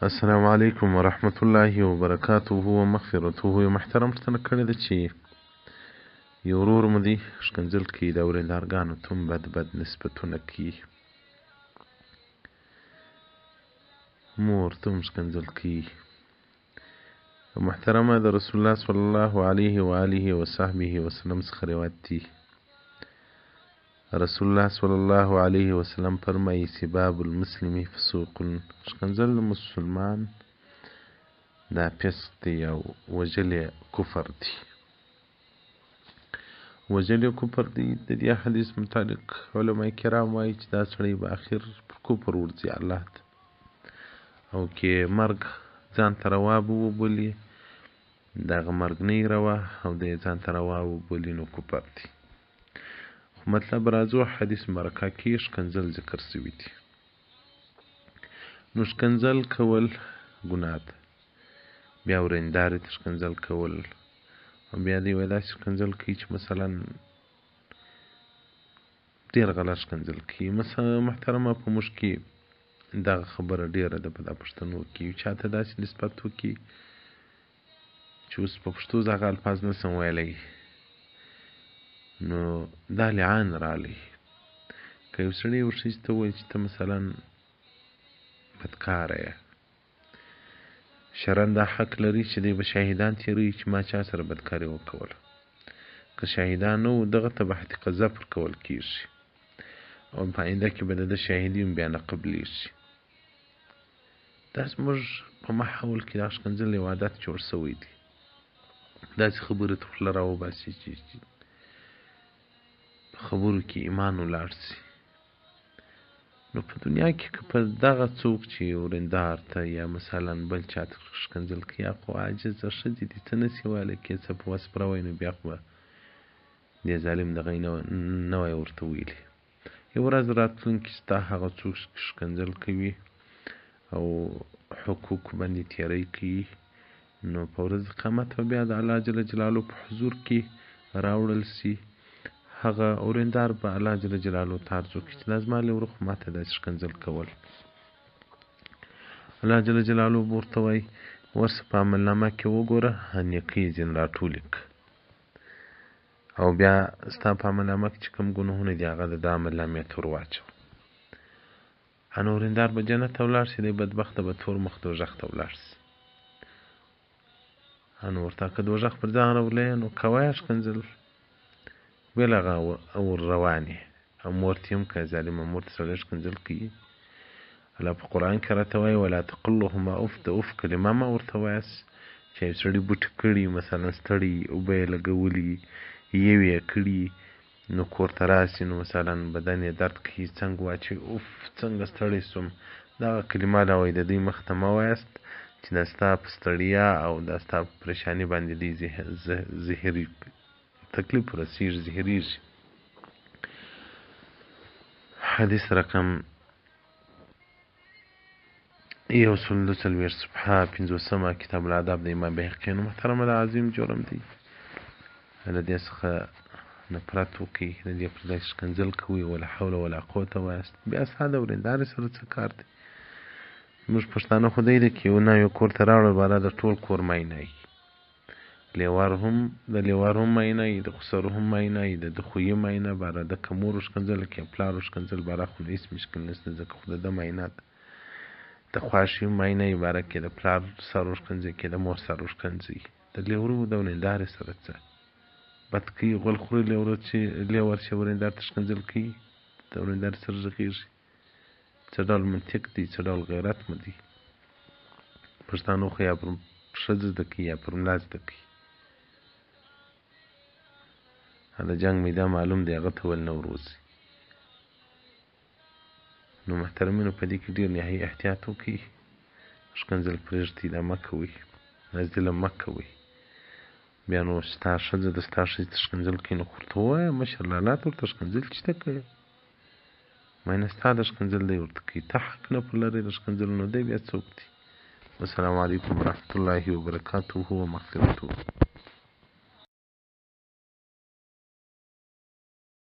السلام علیکم ورحمت الله وبرکاته ومغفرته. یو محترم پوښتنه کړې ده چې یو ورور مو دی ښکنځل کوي، د اورېندارګانو ته هم بد نسبتونه کوي، مور ته هم ښکنځل کوي. محترمه د رسول الله صلی الله علیه و آله وصحبه وسلم څخه روایت دی، رسول الله صلی الله علیه وسلم فرمایي سباب المسلم فسوق، ښکنځل د مسلمان دا فسق دی او وژل یې کفر دی. وژل یې کفر دی. د دې حدیث مطابق علما کرام وایي چې دا سړی به اخر پر کفر ورځي الله ته، او که مرګ ځان ته روا به وبولي دغه مرګ نه یې روا او د یې ځان ته روا وبولي نو کفر دی. مطلب راځو حدیث مبارکه کې ښکنځل ذکر شوي دي. نو ښکنځل کول ګناه ده، بیا ورېندارې ته ښکنځل کول، او بیا دوی وایي داسې ښکنځل کوي چې مثلا ډېر غلط ښکنځل کوي. مثلا محترمه په موږ کې دغه خبره ډېره ده په دا پښتنو کې، چاته داسې نسبت وکړي چې اوس په پښتو هغه الفاظ نسم ویلی نو دا لعان رالی. که یو سړی یو ښځې ته ووایي چې ته مثلا بدکاره یې، شرعاً دا حق لري چې دی به شاهدان تېروي چې ما چا سره بدکاري وکوله. که شاهدان نه وو دغه ته به حد قذف ورکول کېږي او په آینده کې به د ده شاهدي هم بیا نه قبلېږي. دا زموږ په ماحول کې دا ښکنځل یو عادت جوړ شوی دی، داسې خبرې ته خوله راوباسي چې خبرو کې ایمان ولاړ شي. نو په دنیا کې که په دغه څوک چې ورېندار ته یا مثلا بل چا ته ښکنځل کوي خو عاجزه ښځې دي څه نسي ویلی کې څه په وس پوره وایي نو بیا خو به دې ظالم دغه یې نه وای ورته ویلي. یو ورځ راتلونکي ستا هغه څوک ښکنځل کوي او حقوق باندې تېری کوي نو په ورځ قیامت به بیا د الله جل جلاله په حضور کې راوړل سي. هغه اورېندار به الله جل جلاله ته عرض وکړي چې دا زما له وره خو ما ته داسې ښکنځل کول. الله جل جلاله به ورته وایي ورسه په عملنامه کې وګوره نیکۍ یې ځینې راټولې کړه، او بیا ستا په عملنامه کې چې کوم ګناهونه دي هغه د ده عملنامې ته ور واچوه. ان اورېندار به جنت ته ولاړ شي، دی بدبخته به تور مخ دوژخ ته ولاړ شي. ان ورته که دوژخ پر ځان راولې نو کوه یې ښکنځل بل هغه ور روانې او مور ته هم که ظالمه مور ته سړی ښکنځل کوي الله په قرآن کې راته وایي ولا تقل لهما اف، د اف کلمه مه ورته وایاست. چې یو سړي بوټي کړي مثلا ستړي اوبه یې لګولي یو یې کړي نو کور ته راسي نو مثلا بدن یې درد کوي څنګ واچوي اوف څنګه ستړی سوم، دغه کلمه دا وایي د دوی مخ ته مه وایاست چې دا ستا په ستړیا او دا ستا په پریشاني باندې دوی زهري تکلیف ورسیږي زهریږي. حدیث رقم 142 صفحه 50 کتاب الادب د امام بهقي. نو محترمه دا عظیم جرم دی، له دې څخه نفرت وکړي، د دې پر ځای ښکنځل کوي ولا حول ولا قوت وایاست. بیا ستا د اورېندارې سره څه کار دی؟ موږ پښتانه خو دی کې یو نه یو کور ته راوړل باره د ټول کور معاینه یي، لیوار هم د لیوار هم معاینه یي، د خسر هم معاینه یي، د خویي معاینه باره د که مور ښکنځل کوي پلار ښکنځل باره خو هېڅ مشکل نشته ځکه خو د ده معاینه ده. د خواشي معاینه یي باره کې د پلار سر ورښکنځي کې د مور سر ورښکنځي. د لیورو د اورېندارې سره څه بد کوي؟ غول خوري لیور چې اورېندار ته ښکنځل کوي د اورېندارې سره غږېږي. څه ډول منطق دی، څه ډول غیرت مو دی؟ پښتانو خو یا پر ښځه زده کوي یا پر ملا زده کوي. د جنګ میدان معلوم دی هغه ته ول نه وروځي. نو محترمینو په دې کې ډېر نهایي احتیاط وکړئ، ښکنځل پرېږدئ، دا مه کوئ، دا ظلم مه کوئ. بیا نو ستا ښځه د ستا ښځې ته ښکنځل کوي نو خو ورته ووایه مشر لالا ته ورته ښکنځل چې ته کوې ماینه ستا د ښکنځل دی ورته کوي، ته حق نه پر لرې د ښکنځل نو دی بیا څوک دی؟ والسلام علیکم ورحمة الله وبرکاته ومغفرته.